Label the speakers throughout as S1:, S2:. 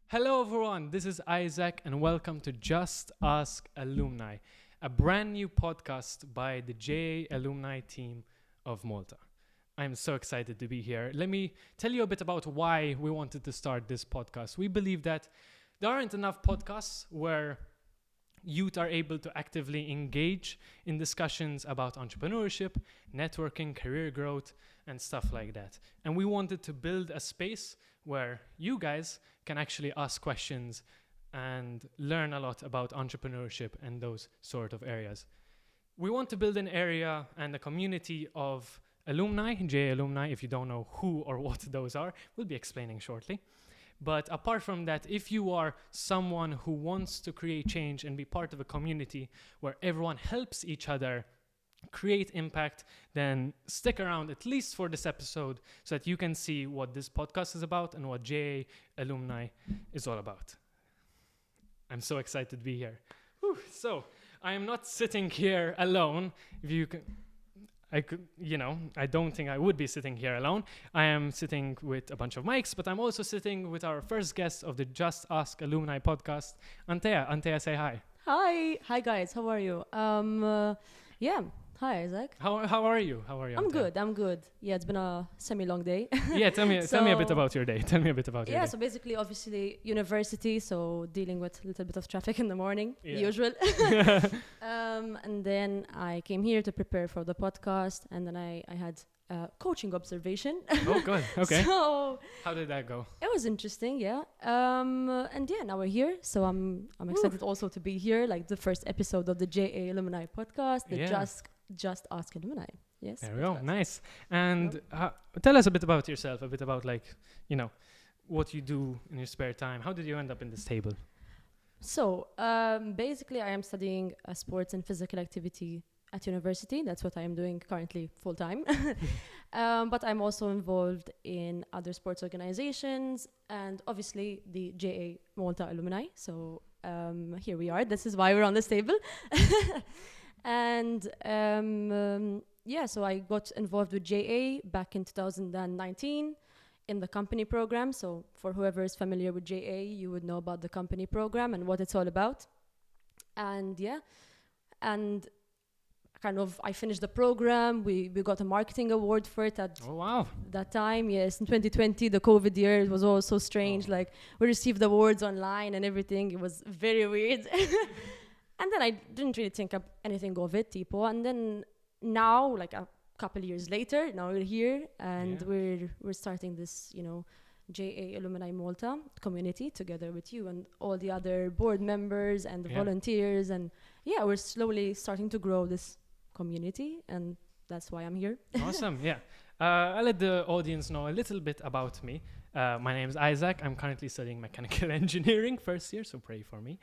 S1: Hello everyone, this is Izaak and welcome to Just Ask Alumni, a brand new podcast by the JA Alumni team of Malta. I'm so excited to be here. Let me tell you a bit about why we wanted to start this podcast. We believe that there aren't enough podcasts where youth are able to actively engage in discussions about entrepreneurship, networking, career growth, and stuff like that. And we wanted to build a space where you guys can actually ask questions and learn a lot about entrepreneurship and those sort of areas. We want to build an area and a community of alumni, JA Alumni. If you don't know who or what those are, we'll be explaining shortly. But apart from that, if you are someone who wants to create change and be part of a community where everyone helps each other create impact, then stick around at least for this episode so that you can see what this podcast is about and what JA Alumni is all about. I'm so excited to be here. Whew. So I am not sitting here alone. If you can, I don't think I would be sitting here alone. I am sitting with a bunch of mics, but I'm also sitting with our first guest of the Just Ask Alumni podcast, Anthea. Anthea, say hi.
S2: Hi guys. How are you? Hi Izaak.
S1: How are you? How are you?
S2: I'm good. Yeah, it's been a semi-long day.
S1: Yeah, tell me a bit about your day. Tell me a bit about your day.
S2: Yeah, so basically, obviously, university, so dealing with a little bit of traffic in the morning, usual. And then I came here to prepare for the podcast, and then I had a coaching observation.
S1: Oh, good. Okay.
S2: So
S1: how did that go?
S2: it was interesting, yeah. And yeah, now we're here, so I'm excited also to be here, like the first episode of the JA Alumni Podcast, the Just Ask Alumni. Yes.
S1: There we go. Nice. And tell us a bit about yourself, a bit about what you do in your spare time. How did you end up in this table?
S2: So basically, I am studying sports and physical activity at university. That's what I am doing currently full time. But I'm also involved in other sports organizations and obviously the JA Malta Alumni. So here we are. This is why we're on this table. And so I got involved with JA back in 2019 in the company program. So for whoever is familiar with JA, you would know about the company program and what it's all about. And I finished the program. We got a marketing award for it at that time. Yes, in 2020, the COVID year, it was all so strange. Like we received awards online and everything. It was very weird. And then I didn't really think of anything of it, tipo. And then now, like a couple years later, now we're here and we're starting this, JA Alumni Malta community together with you and all the other board members and the volunteers. And we're slowly starting to grow this community, and that's why I'm here.
S1: Awesome. Yeah. I'll let the audience know a little bit about me. My name is Izaak. I'm currently studying mechanical engineering first year, so pray for me.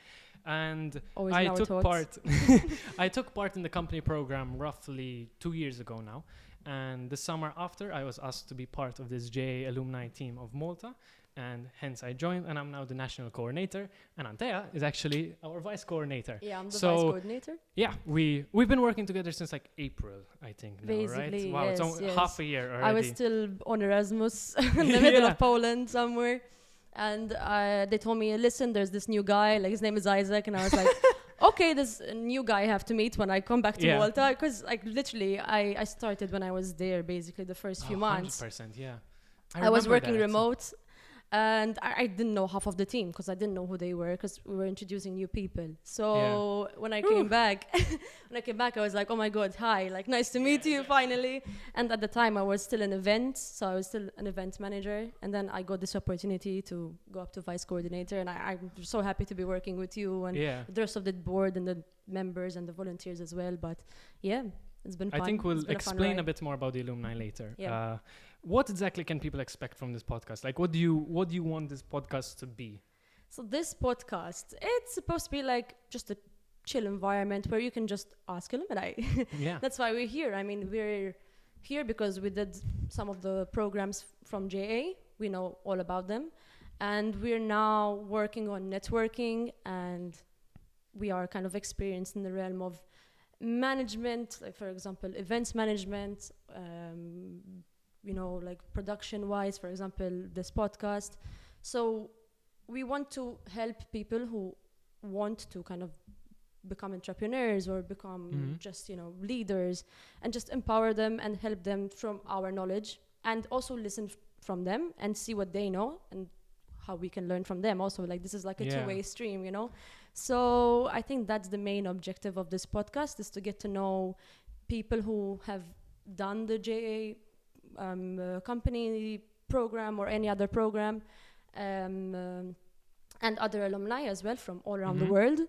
S1: And I took part in the company program roughly 2 years ago now. And the summer after, I was asked to be part of this JA Alumni team of Malta. And hence I joined, and I'm now the national coordinator. And Anthea is actually our vice coordinator.
S2: Yeah, I'm the vice coordinator.
S1: Yeah, we've been working together since like April, I think.
S2: Basically,
S1: now, right? Wow, it's half a year already.
S2: I was still on Erasmus in the middle of Poland somewhere. And they told me, listen, there's this new guy, like his name is Izaak. And I was like, okay, this new guy I have to meet when I come back to Malta. Because like literally, I started when I was there, basically the first few months.
S1: 100%, yeah.
S2: I was working remote. And I didn't know half of the team because I didn't know who they were because we were introducing new people. So when I came back, I was like, oh my God, hi, like nice to meet you finally. And at the time I was still in events, so I was still an event manager. And then I got this opportunity to go up to vice coordinator, and I'm so happy to be working with you and the rest of the board and the members and the volunteers as well. But it's been fun.
S1: I think we'll explain a bit more about the alumni later.
S2: Yeah.
S1: What exactly can people expect from this podcast? Like, what do you want this podcast to be?
S2: So this podcast, it's supposed to be like just a chill environment where you can just ask alumni.
S1: Yeah.
S2: That's why we're here. I mean, we're here because we did some of the programs from JA. We know all about them. And we're now working on networking, and we are kind of experienced in the realm of management, like for example, events management, like production wise, for example, this podcast. So we want to help people who want to kind of become entrepreneurs or become just, leaders, and just empower them and help them from our knowledge, and also listen from them and see what they know and how we can learn from them also. Like, this is like a two-way stream, So I think that's the main objective of this podcast, is to get to know people who have done the JA company program or any other program, and other alumni as well from all around the world.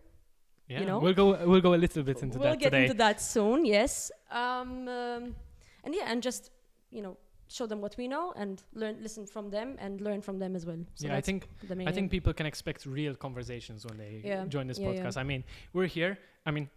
S1: Yeah, we'll go a little bit into that today.
S2: We'll get into that soon, yes. And just, show them what we know and listen from them and learn from them as well. So
S1: I think people can expect real conversations when they join this podcast.
S2: Yeah.
S1: I mean, we're here. I mean,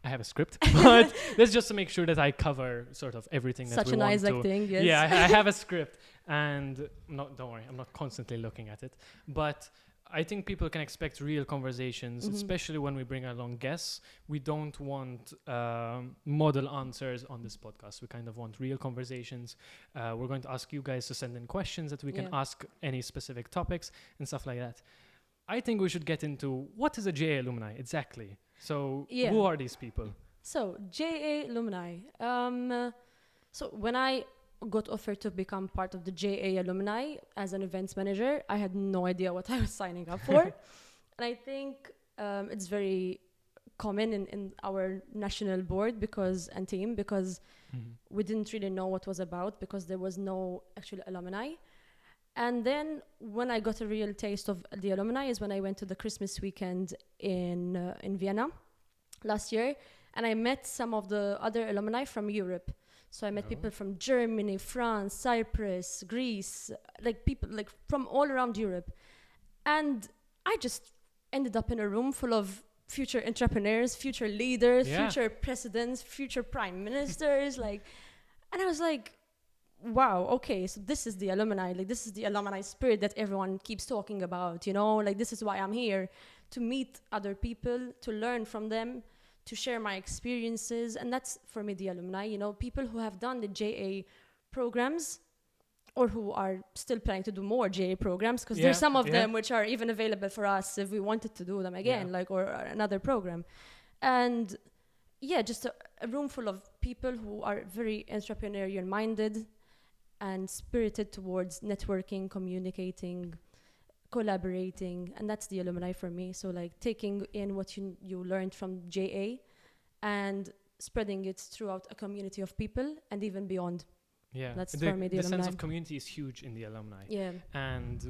S1: I have a script, but that's just to make sure that I cover sort of everything that we want to.
S2: Such an Izaak thing, yes.
S1: Yeah, I have a script, and don't worry, I'm not constantly looking at it, but I think people can expect real conversations, especially when we bring along guests. We don't want model answers on this podcast. We kind of want real conversations. We're going to ask you guys to send in questions that we can ask any specific topics and stuff like that. I think we should get into what is a JA Alumni exactly. So who are these people?
S2: So JA Alumni. So when I got offered to become part of the JA Alumni as an events manager, I had no idea what I was signing up for. And I think it's very common in our national board and team because we didn't really know what was about, because there was no actual alumni. And then when I got a real taste of the alumni is when I went to the Christmas weekend in Vienna last year, and I met some of the other alumni from Europe. So I met people from Germany, France, Cyprus, Greece, like people like from all around Europe. And I just ended up in a room full of future entrepreneurs, future leaders, future presidents, future prime ministers, and I was like, wow, okay, so this is the alumni, this is the alumni spirit that everyone keeps talking about, this is why I'm here, to meet other people, to learn from them, to share my experiences. And that's for me the alumni, people who have done the JA programs or who are still planning to do more JA programs, because there's some of them which are even available for us if we wanted to do them again, or another program. And just a room full of people who are very entrepreneurial minded and spirited towards networking, communicating, collaborating, and that's the alumni for me. So taking in what you learned from JA and spreading it throughout a community of people and even beyond.
S1: Yeah,
S2: that's for me the alumni.
S1: The sense of community is huge in the alumni.
S2: Yeah,
S1: and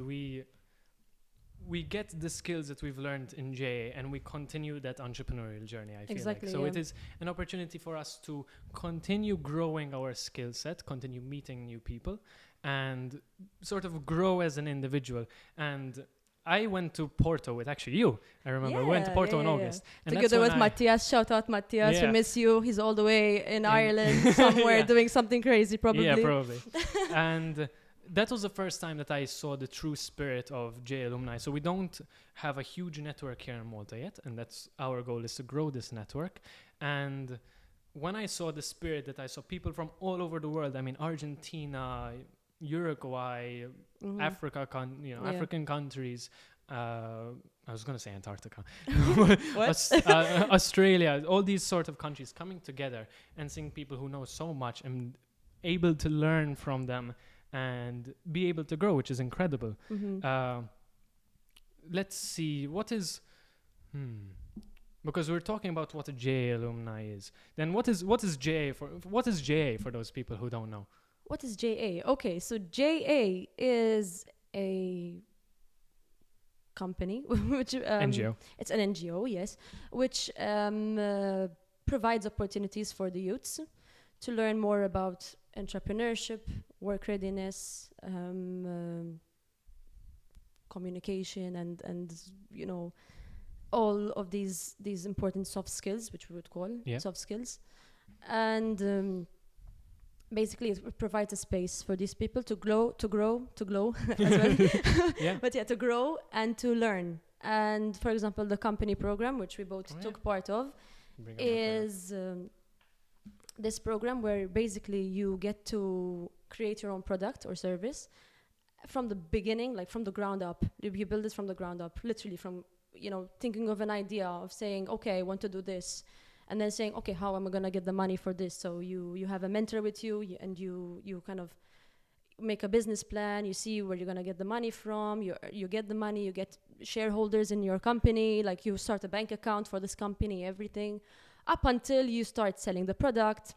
S1: we get the skills that we've learned in JA and we continue that entrepreneurial journey, I feel like. So it is an opportunity for us to continue growing our skill set, continue meeting new people, and sort of grow as an individual. And I went to Porto with actually you. I remember I went to Porto in August. And
S2: together with Matthias. Shout out Matthias. We miss you. He's all the way in Ireland somewhere doing something crazy probably.
S1: Yeah, probably. And that was the first time that I saw the true spirit of JA Alumni. So we don't have a huge network here in Malta yet, and that's our goal, is to grow this network. And when I saw the spirit, that I saw people from all over the world, I mean Argentina, Uruguay, Africa, African countries, I was going to say Antarctica, Australia, all these sort of countries coming together and seeing people who know so much and able to learn from them and be able to grow, which is incredible. Let's see, what is... Because we're talking about what a JA alumni is. Then what is JA for those people who don't know?
S2: What is JA? Okay, so JA is a company, which
S1: NGO.
S2: It's an NGO, yes, which provides opportunities for the youths to learn more about entrepreneurship, work readiness, communication, and all of these important soft skills, which we would call soft skills. And basically it provides a space for these people to grow as well. But to grow and to learn. And for example, the company program, which we both took part of, is this program where basically you get to create your own product or service from the beginning, like from the ground up. You build it from the ground up, literally from, thinking of an idea of saying, okay, I want to do this. And then saying, okay, how am I going to get the money for this? So you have a mentor with you, and you kind of make a business plan. You see where you're going to get the money from. You get the money, you get shareholders in your company, like you start a bank account for this company, everything, up until you start selling the product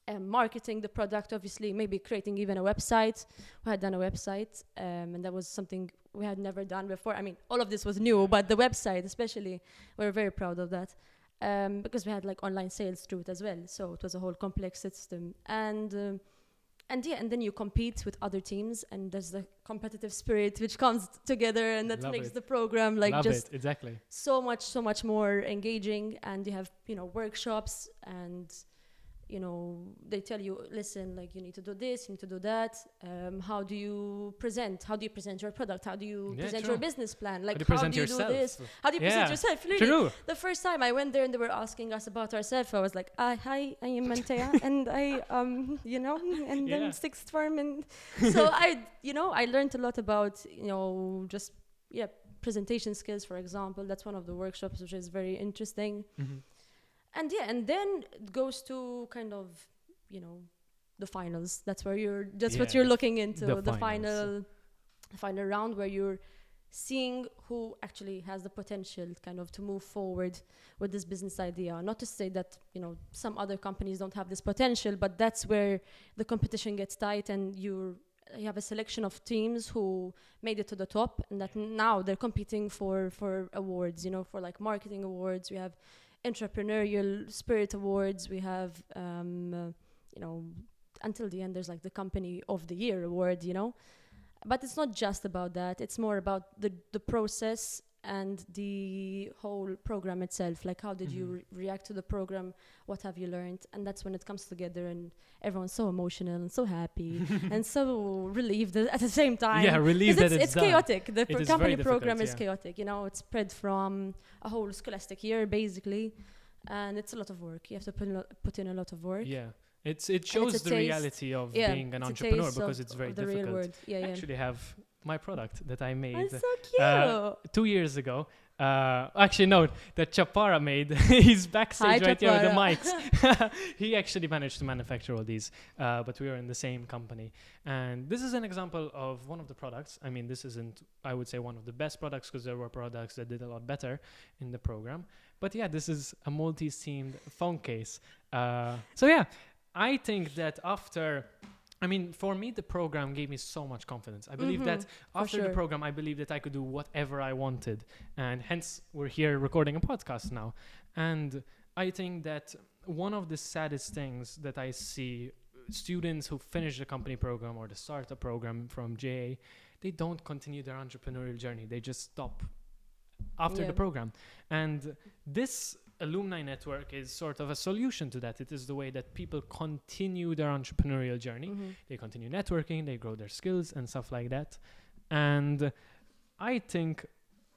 S2: and marketing the product, obviously, maybe creating even a website. We had done a website, and that was something we had never done before. I mean, all of this was new, but the website especially, we're very proud of that. Because we had like online sales through it as well, so it was a whole complex system. And then you compete with other teams, and there's the competitive spirit which comes together, and that makes the program like just
S1: exactly
S2: so much more engaging. And you have workshops, and they tell you, listen, like you need to do this, you need to do that. How do you present your product? How do you present your business plan? Like how do you do this? How do you present yourself? Really,
S1: true.
S2: The first time I went there and they were asking us about ourselves, I was like, hi, I am Anthea, and I and then sixth form, and so I learned a lot about presentation skills, for example. That's one of the workshops which is very interesting.
S1: Mm-hmm.
S2: And then it goes to kind of, the finals. That's where what you're looking into, the final round, where you're seeing who actually has the potential kind of to move forward with this business idea. Not to say that, some other companies don't have this potential, but that's where the competition gets tight, and you have a selection of teams who made it to the top, and that now they're competing for awards, for like marketing awards. We have entrepreneurial spirit awards. We have until the end there's like the company of the year award, but it's not just about that. It's more about the process and the whole program itself. Like how did you react to the program? What have you learned? And that's when it comes together, and everyone's so emotional and so happy and so relieved at the same time.
S1: Yeah, relieved that it's
S2: chaotic. The company program is
S1: yeah.
S2: chaotic. It's spread from a whole scholastic year basically, and it's a lot of work. You have to put in a lot of work.
S1: Yeah. It shows the reality of being an entrepreneur, because it's very difficult.
S2: Real world.
S1: I actually have my product that I made
S2: That's so cute.
S1: 2 years ago. Actually, no, that Chapara made. He's backstage right here with the mics. He actually managed to manufacture all these, but we are in the same company. And this is an example of one of the products. I mean, this isn't, I would say, one of the best products, because there were products that did a lot better in the program. But yeah, this is a Maltese-themed phone case. So yeah, I think that for me, the program gave me so much confidence. I believe that after the program, I believe that I could do whatever I wanted. And hence, we're here recording a podcast now. And I think that one of the saddest things that I see students who finish the company program or the startup program from JA, they don't continue their entrepreneurial journey. They just stop after the program. And this Alumni Network is sort of a solution to that. It is the way that people continue their entrepreneurial journey. They continue networking, they grow their skills and stuff like that. And I think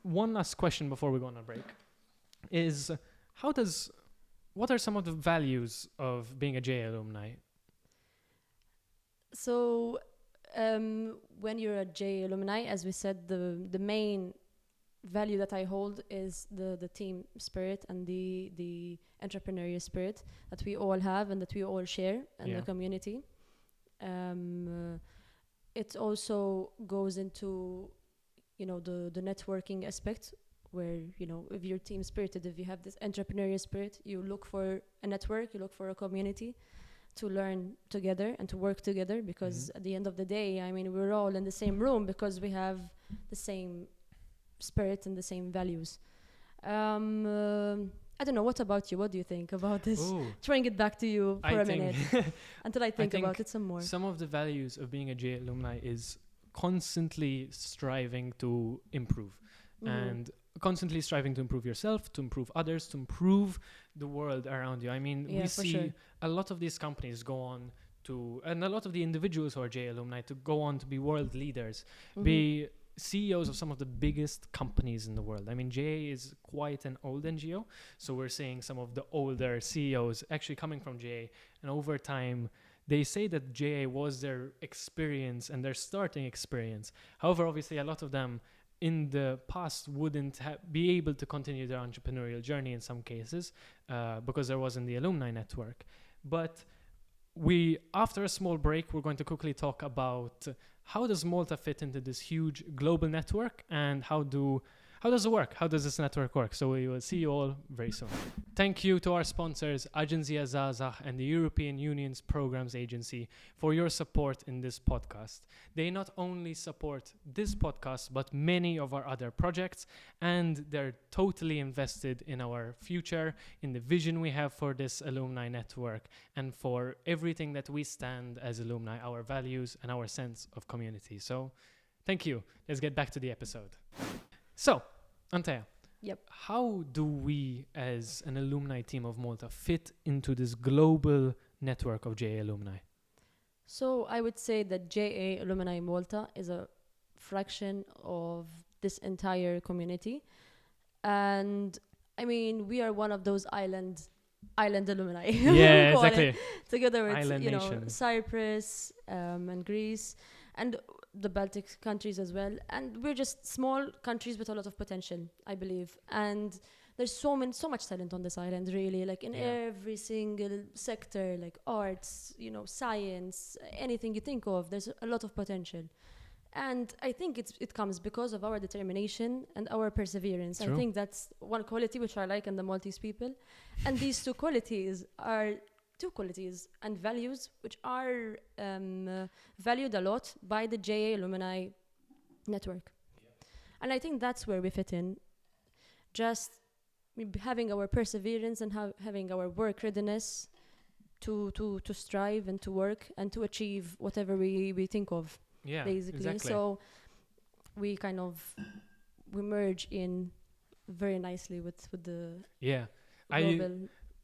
S1: one last question before we go on a break is, what are some of the values of being a JA alumni?
S2: So when you're a JA alumni, as we said, the main value that I hold is the team spirit and the entrepreneurial spirit that we all have and that we all share in the community. It also goes into the networking aspect, where if you're team spirited, if you have this entrepreneurial spirit, you look for a network, you look for a community to learn together and to work together, because at the end of the day, we're all in the same room because we have the same spirit and the same values. I don't know, what about you? What do you think about this? Throwing it back to you for a minute until I think about it some more.
S1: Some of the values of being a JA alumni is constantly striving to improve and constantly striving to improve yourself, to improve others, to improve the world around you. We see a lot of these companies go on to, and a lot of the individuals who are JA alumni, to go on to be world leaders, be CEOs of some of the biggest companies in the world. JA is quite an old NGO, so we're seeing some of the older CEOs actually coming from JA, and over time they say that JA was their experience and their starting experience. However, obviously, a lot of them in the past wouldn't be able to continue their entrepreneurial journey in some cases because there wasn't the alumni network. But after a small break, we're going to quickly talk about how does Malta fit into this huge global network, and how does it work? How does this network work? So we will see you all very soon. Thank you to our sponsors, Aġenzija Żgħażagħ and the European Union's Programs Agency, for your support in this podcast. They not only support this podcast, but many of our other projects, and they're totally invested in our future, in the vision we have for this alumni network, and for everything that we stand as alumni, our values and our sense of community. So thank you. Let's get back to the episode. So, Anthea,
S2: Yep.
S1: how do we as an alumni team of Malta fit into this global network of JA Alumni?
S2: So I would say that JA Alumni Malta is a fraction of this entire community. And I mean, we are one of those island alumni.
S1: Yeah, exactly.
S2: Together with,
S1: Island nation.
S2: Cyprus and Greece and the Baltic countries as well. And we're just small countries with a lot of potential, I believe. And there's so much talent on this island, really, like in every single sector, like arts, science, anything you think of, there's a lot of potential. And I think it comes because of our determination and our perseverance.
S1: True.
S2: I think that's one quality which I like in the Maltese people. And these two qualities and values which are valued a lot by the JA Alumni Network. Yeah. And I think that's where we fit in. Just having our perseverance and having our work readiness to strive and to work and to achieve whatever we think of.
S1: Yeah,
S2: basically.
S1: exactly.
S2: So we merge in very nicely with the global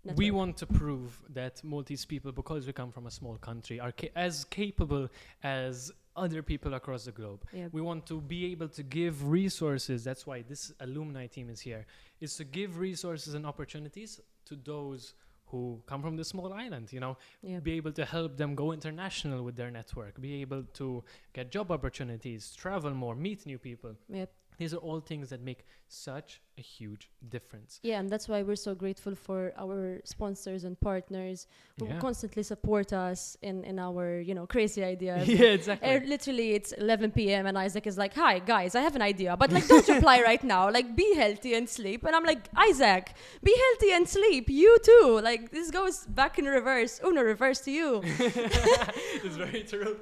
S2: network.
S1: We want to prove that Maltese people, because we come from a small country, are as capable as other people across the globe.
S2: Yep.
S1: We want to be able to give resources. That's why this alumni team is here, is to give resources and opportunities to those who come from this small island,
S2: Yep.
S1: be able to help them go international with their network, be able to get job opportunities, travel more, meet new people.
S2: Yep.
S1: These are all things that make such a huge difference.
S2: Yeah, and that's why we're so grateful for our sponsors and partners who
S1: Yeah.
S2: constantly support us in our, crazy ideas.
S1: Yeah, exactly.
S2: Literally, it's 11 p.m. and Izaak is like, "Hi, guys, I have an idea, but don't reply right now. Like, be healthy and sleep." And I'm like, "Izaak, be healthy and sleep. You too. Like, this goes back in reverse. Uno, reverse to you."
S1: It's very true.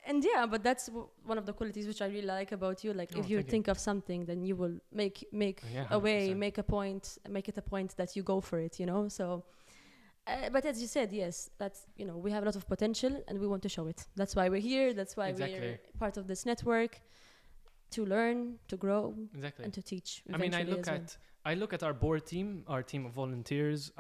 S2: And yeah, but that's one of the qualities which I really like about you. Like, if you think of something, then you will make a way,
S1: 100%.
S2: make it a point that you go for it, So, but as you said, yes, that's, we have a lot of potential and we want to show it. That's why we're here. That's why we're part of this network, to learn, to grow, and to teach.
S1: I mean, I look at our board team, our team of volunteers,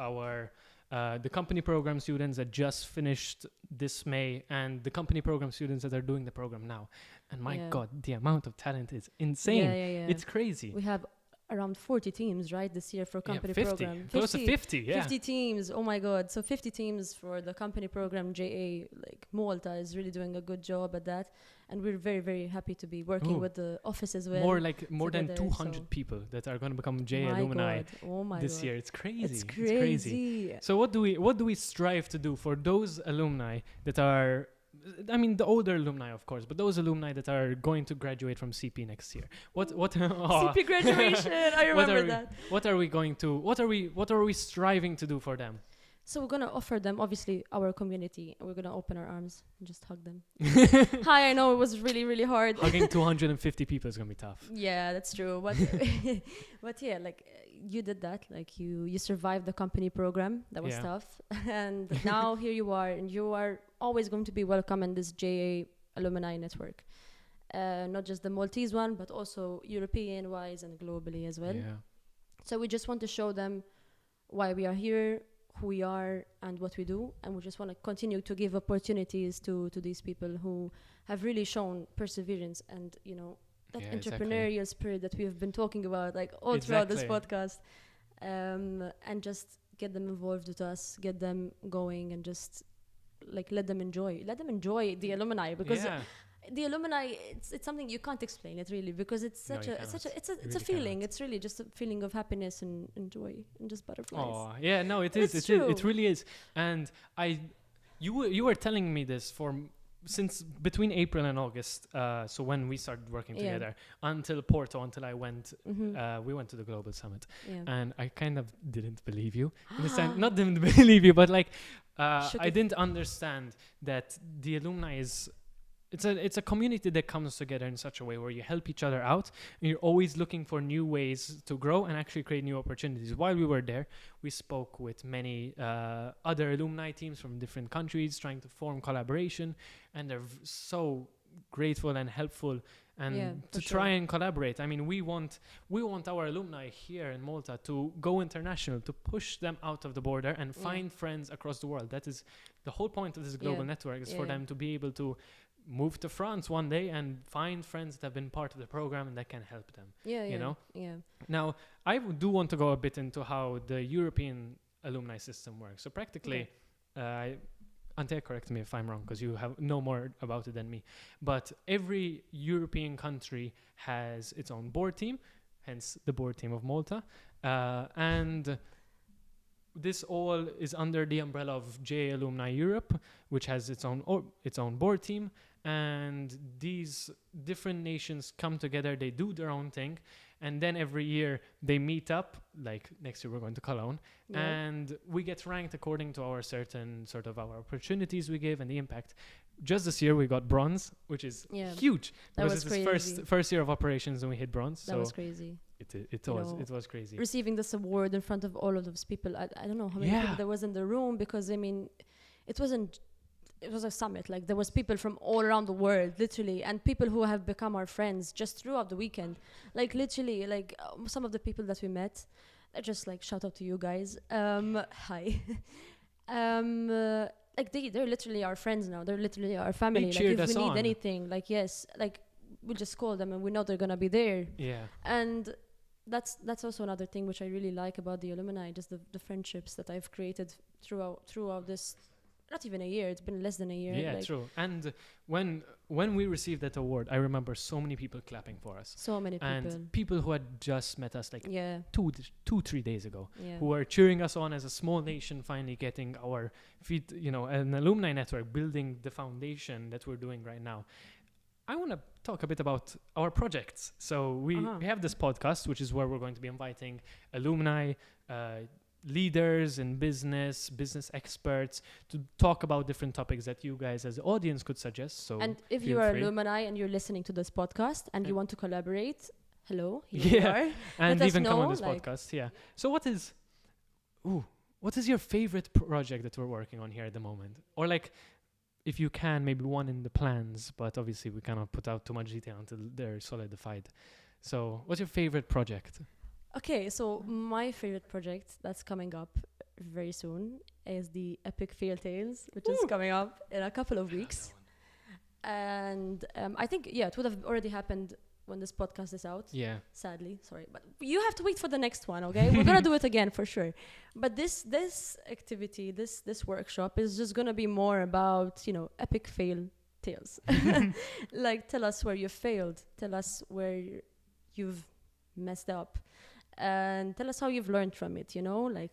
S1: the company program students that just finished this May, and the company program students that are doing the program now. And my God, the amount of talent is insane.
S2: Yeah.
S1: It's crazy.
S2: We have around 40 teams, right, this year for company
S1: 50.
S2: program.
S1: Close to 50, yeah.
S2: 50 teams, oh my God. So 50 teams for the company program. JA, like Malta, is really doing a good job at that. And we're very, very happy to be working with the office as well.
S1: More than 200 people that are going to become JA Alumni this year. It's crazy.
S2: It's crazy.
S1: So what do we strive to do for those alumni that are, I mean, the older alumni, of course, but those alumni that are going to graduate from CP next year?
S2: CP graduation, I remember that.
S1: What are we striving to do for them?
S2: So we're going to offer them, obviously, our community, and we're going to open our arms and just hug them. Hi, I know it was really, really hard.
S1: Hugging 250 people is going to be tough.
S2: Yeah, that's true. But but yeah, like you did that. Like you survived the company program. That was tough. And now here you are, and you are always going to be welcome in this JA Alumni Network. Not just the Maltese one, but also European-wise and globally as well.
S1: Yeah.
S2: So we just want to show them why we are here, who we are, and what we do, and we just want to continue to give opportunities to these people who have really shown perseverance and that entrepreneurial spirit that we've been talking about like all throughout this podcast, and just get them involved with us, get them going, and just like let them enjoy the alumni, because the alumni, it's something you can't explain it really, because it's it's a feeling.
S1: Cannot.
S2: It's really just a feeling of happiness and joy and just butterflies.
S1: Oh yeah, no, it is. It really is. And you were telling me this since between April and August. So when we started working together until Porto, until I went, we went to the Global Summit, and I kind of didn't believe you. Not didn't believe you, but like I didn't understand that the alumni is. It's a community that comes together in such a way where you help each other out, and you're always looking for new ways to grow and actually create new opportunities. While we were there, we spoke with many other alumni teams from different countries trying to form collaboration, and they're so grateful and helpful and to try and collaborate. I mean, we want our alumni here in Malta to go international, to push them out of the border and find friends across the world. That is the whole point of this global network, is for them to be able to move to France one day and find friends that have been part of the program and that can help them. You know?
S2: Yeah.
S1: Now, I do want to go a bit into how the European alumni system works. So practically, Anthea, correct me if I'm wrong, because you know more about it than me. But every European country has its own board team, hence the board team of Malta. And this all is under the umbrella of JA Alumni Europe, which has its own board team. And these different nations come together, they do their own thing, and then every year they meet up, like next year we're going to Cologne, and we get ranked according to our certain sort of our opportunities we give and the impact. Just this year we got bronze, which is huge.
S2: That was
S1: crazy. First year of operations and we hit bronze.
S2: That was crazy.
S1: It was crazy.
S2: Receiving this award in front of all of those people, I don't know how many people there was in the room, because I mean, it was a summit. Like, there was people from all around the world, literally, and people who have become our friends just throughout the weekend. Like, literally, like some of the people that we met, just like shout out to you guys. Hi. Like they're literally our friends now. They're literally our family. Like, if we need anything, like we'll just call them and we know they're gonna be there.
S1: Yeah.
S2: And that's also another thing which I really like about the alumni, just the friendships that I've created throughout this. Not even a year. It's been less than a year.
S1: Yeah, true. And when we received that award, I remember so many people clapping for us.
S2: So many people.
S1: And people who had just met us like 2-3 days ago, who were cheering us on as a small nation, finally getting our feet, an alumni network, building the foundation that we're doing right now. I want to talk a bit about our projects. So we have this podcast, which is where we're going to be inviting alumni, leaders in business experts, to talk about different topics that you guys as the audience could suggest. So,
S2: and if you are alumni and you're listening to this podcast and you want to collaborate, hello, here you are.
S1: And even come on this podcast. Yeah. So what is your favorite project that we're working on here at the moment? Or like, if you can, maybe one in the plans, but obviously we cannot put out too much detail until they're solidified. So what's your favorite project?
S2: Okay, so my favorite project that's coming up very soon is the Epic Fail Tales, which is coming up in a couple of weeks. And I think, it would have already happened when this podcast is out. Yeah. Sadly, sorry. But you have to wait for the next one, okay? We're going to do it again for sure. But this activity, this workshop is just going to be more about, epic fail tales. Like, tell us where you failed. Tell us where you've messed up. And tell us how you've learned from it,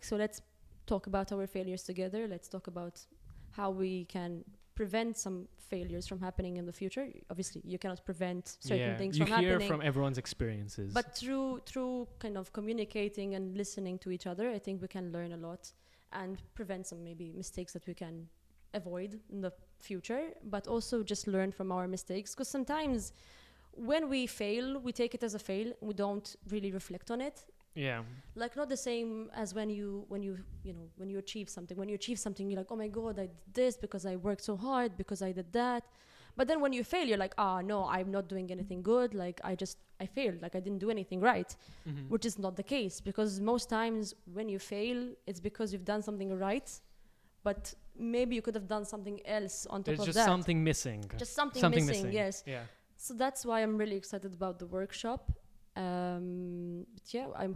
S2: so let's talk about our failures together. Let's talk about how we can prevent some failures from happening in the future. Obviously, you cannot prevent certain things from happening. You hear
S1: from everyone's experiences.
S2: But through kind of communicating and listening to each other, I think we can learn a lot and prevent some maybe mistakes that we can avoid in the future, but also just learn from our mistakes. Because sometimes when we fail, we take it as a fail. We don't really reflect on it.
S1: Yeah.
S2: Like, not the same as when you achieve something. When you achieve something, you're like, oh my God, I did this because I worked so hard, because I did that. But then when you fail, you're like, no, I'm not doing anything good. Like, I failed. Like, I didn't do anything right, which is not the case. Because most times when you fail, it's because you've done something right, but maybe you could have done something else on top of that.
S1: There's just something missing.
S2: Just something missing, yes. Yeah. So that's why I'm really excited about the workshop.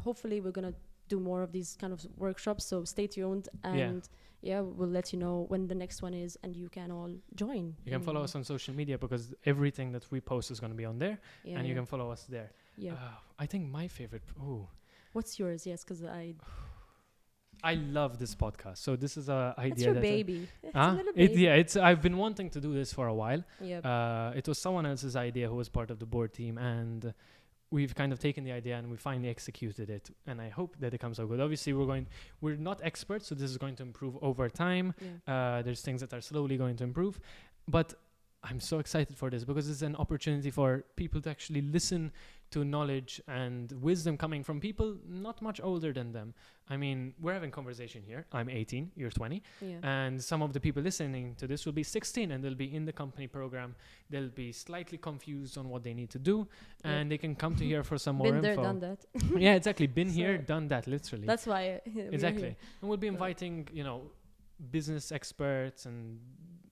S2: Hopefully we're gonna do more of these kind of workshops. So stay tuned, and we'll let you know when the next one is, and you can all join.
S1: You can follow us on social media because everything that we post is going to be on there, and you can follow us there.
S2: Yeah.
S1: I think my favorite.
S2: What's yours? Yes, because
S1: I love this podcast. So this is a idea.
S2: It's your baby. It's a little baby.
S1: I've been wanting to do this for a while.
S2: Yeah.
S1: It was someone else's idea who was part of the board team, and we've kind of taken the idea and we finally executed it. And I hope that it comes out good. Obviously, we're not experts, so this is going to improve over time.
S2: Yeah.
S1: There's things that are slowly going to improve, but I'm so excited for this because it's an opportunity for people to actually listen to knowledge and wisdom coming from people not much older than them. I mean, we're having conversation here. I'm 18, you're 20.
S2: Yeah.
S1: And some of the people listening to this will be 16 and they'll be in the company program. They'll be slightly confused on what they need to do and they can come to here for some more
S2: Been
S1: info.
S2: there, done that.
S1: Yeah, exactly. Been here, done that, literally.
S2: That's why.
S1: Exactly. And we'll be inviting, business experts and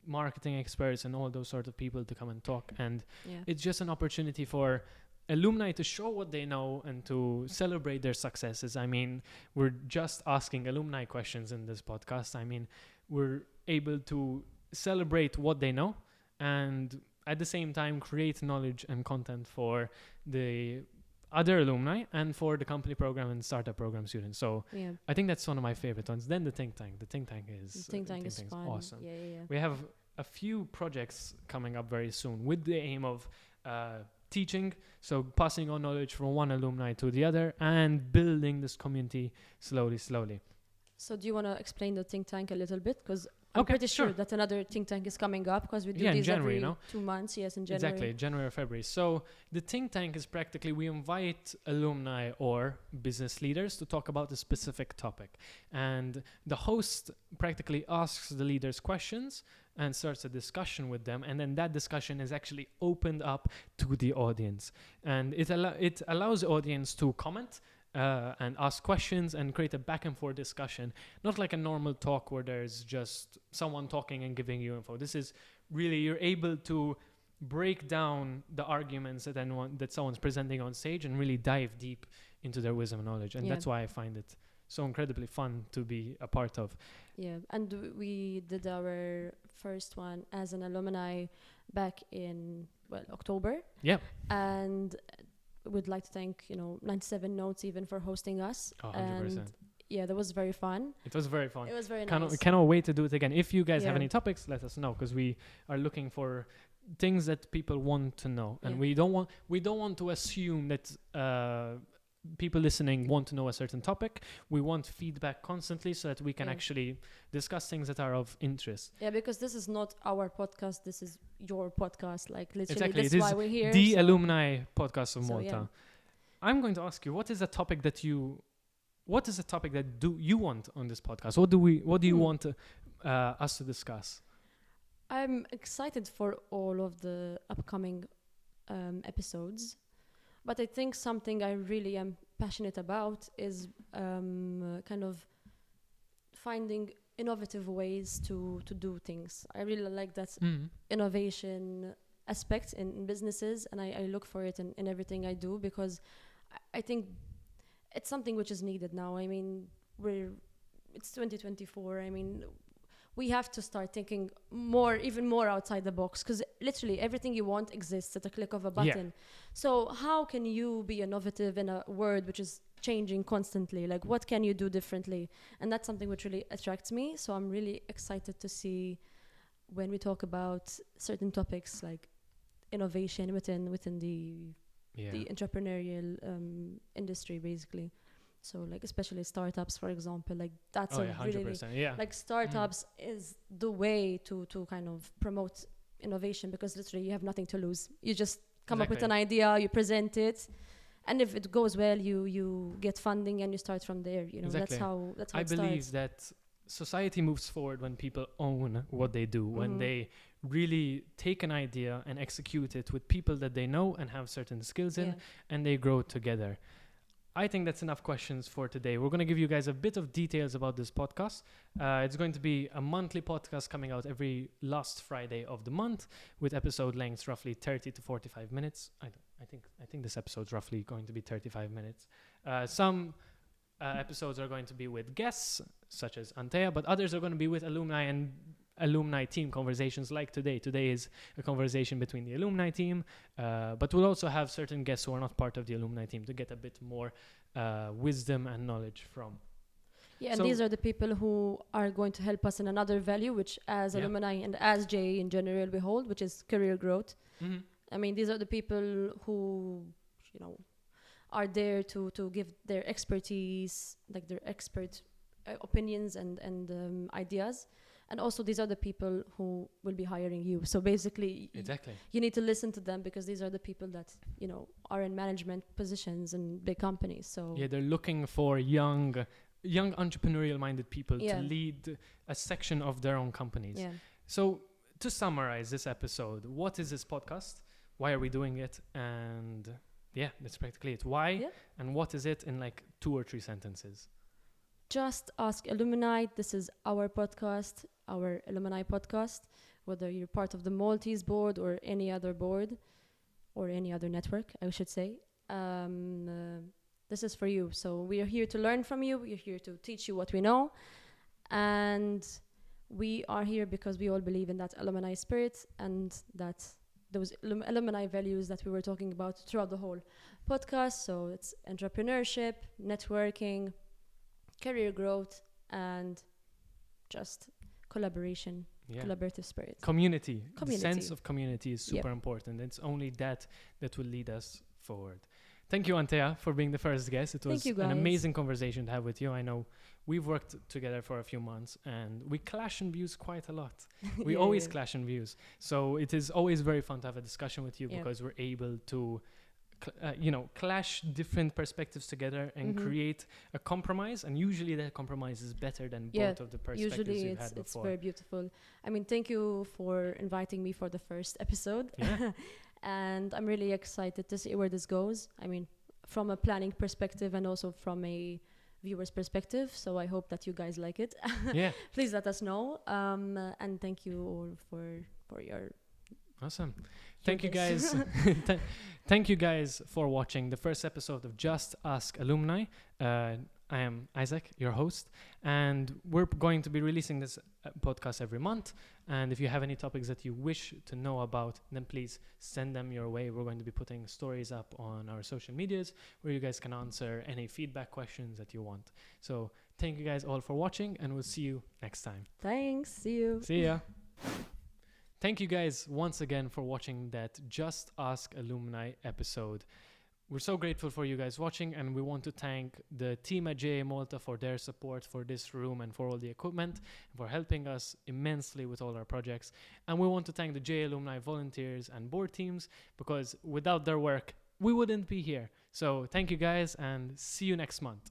S1: marketing experts and all those sort of people to come and talk. And it's just an opportunity for alumni to show what they know and to celebrate their successes. I mean, we're just asking alumni questions in this podcast. I mean, we're able to celebrate what they know and at the same time create knowledge and content for the other alumni and for the company program and startup program students. So I think that's one of my favorite ones. Then the think tank. The think tank is
S2: fun.
S1: Awesome.
S2: Yeah.
S1: We have a few projects coming up very soon with the aim of teaching, so passing on knowledge from one alumni to the other and building this community slowly.
S2: So do you want to explain the think tank a little bit? Because I'm pretty sure that another think tank is coming up because we do these
S1: January,
S2: every 2 months. Yes, in January.
S1: Exactly, January or February. So the think tank is practically we invite alumni or business leaders to talk about a specific topic. And the host practically asks the leaders questions and starts a discussion with them. And then that discussion is actually opened up to the audience. And it allows the audience to comment and ask questions and create a back and forth discussion, not like a normal talk where there's just someone talking and giving you info. This is really, you're able to break down the arguments that someone's presenting on stage and really dive deep into their wisdom and knowledge. And that's why I find it so incredibly fun to be a part of.
S2: Yeah, and we did our first one as an alumni back in October.
S1: Yeah.
S2: And would like to thank 97 Notes even for hosting us.
S1: 100%.
S2: And yeah, that was very fun.
S1: It was very fun.
S2: It was very nice.
S1: Cannot wait to do it again. If you guys have any topics, let us know, because we are looking for things that people want to know, and we don't want to assume that people listening want to know a certain topic. We want feedback constantly so that we can actually discuss things that are of interest.
S2: Yeah, because this is not our podcast, this is your podcast, like literally.
S1: Exactly.
S2: That's why we're here.
S1: The Alumni Podcast of Malta.
S2: Yeah.
S1: I'm going to ask you, what is a topic that you want on this podcast? What do you want us to discuss?
S2: I'm excited for all of the upcoming episodes. But I think something I really am passionate about is kind of finding innovative ways to do things. I really like that innovation aspect in businesses, and I look for it in everything I do, because I think it's something which is needed now. I mean, it's 2024. I mean, we have to start thinking even more outside the box, because literally everything you want exists at a click of a button. Yeah. So how can you be innovative in a world which is changing constantly? Like, what can you do differently? And that's something which really attracts me. So I'm really excited to see when we talk about certain topics like innovation within the entrepreneurial industry, basically. So like especially startups, for example, like that's
S1: 100%,
S2: like startups is the way to kind of promote innovation, because literally you have nothing to lose. You just come up with an idea, you present it, and if it goes well, you get funding and you start from there. That's how
S1: I
S2: it
S1: believe
S2: starts.
S1: that society moves forward when people own what they do, when they really take an idea and execute it with people that they know and have certain skills in, and they grow together. I think that's enough questions for today. We're going to give you guys a bit of details about this podcast. It's going to be a monthly podcast coming out every last Friday of the month, with episode lengths roughly 30 to 45 minutes. I think this episode's roughly going to be 35 minutes. Some episodes are going to be with guests such as Anthea, but others are going to be with alumni and alumni team conversations like today. Today is a conversation between the alumni team, but we'll also have certain guests who are not part of the alumni team to get a bit more wisdom and knowledge from.
S2: Yeah, and these are the people who are going to help us in another value, which as alumni and as JA in general we hold, which is career growth.
S1: Mm-hmm.
S2: I mean, these are the people who, you know, are there to give their expertise, like their expert opinions and ideas. And also these are the people who will be hiring you. So basically, you need to listen to them because these are the people that, you know, are in management positions in big companies. So
S1: yeah, they're looking for young entrepreneurial minded people to lead a section of their own companies. Yeah. So to summarize this episode, what is this podcast? Why are we doing it? And yeah, that's practically it. Why and what is it in like 2 or 3 sentences?
S2: Just Ask Alumni. This is our podcast, our alumni podcast, whether you're part of the Maltese board or any other board or any other network, I should say. This is for you. So we are here to learn from you. We're here to teach you what we know. And we are here because we all believe in that alumni spirit and that those alumni values that we were talking about throughout the whole podcast. So it's entrepreneurship, networking, career growth, and just collaboration, collaborative spirit.
S1: Community. The sense of community is super important. It's only that will lead us forward. Thank you, Anthea, for being the first guest. It was an amazing conversation to have with you. I know we've worked together for a few months and we clash in views quite a lot. We always clash in views. So it is always very fun to have a discussion with you because we're able to, clash different perspectives together and create a compromise. And usually that compromise is better than both of the perspectives you've had before. It's
S2: very beautiful. I mean, thank you for inviting me for the first episode.
S1: Yeah.
S2: And I'm really excited to see where this goes. I mean, from a planning perspective and also from a viewer's perspective. So I hope that you guys like it.
S1: Yeah.
S2: Please let us know. And thank you all for your...
S1: Awesome. Thank you guys. Thank you guys for watching the first episode of Just Ask Alumni. I am Izaak, your host, and we're going to be releasing this podcast every month. And if you have any topics that you wish to know about, then please send them your way. We're going to be putting stories up on our social medias where you guys can answer any feedback questions that you want. So thank you guys all for watching, and we'll see you next time.
S2: Thanks. See you.
S1: See ya. Thank you guys once again for watching that Just Ask Alumni episode. We're so grateful for you guys watching, and we want to thank the team at JA Malta for their support for this room and for all the equipment, and for helping us immensely with all our projects. And we want to thank the JA Alumni volunteers and board teams, because without their work, we wouldn't be here. So thank you guys, and see you next month.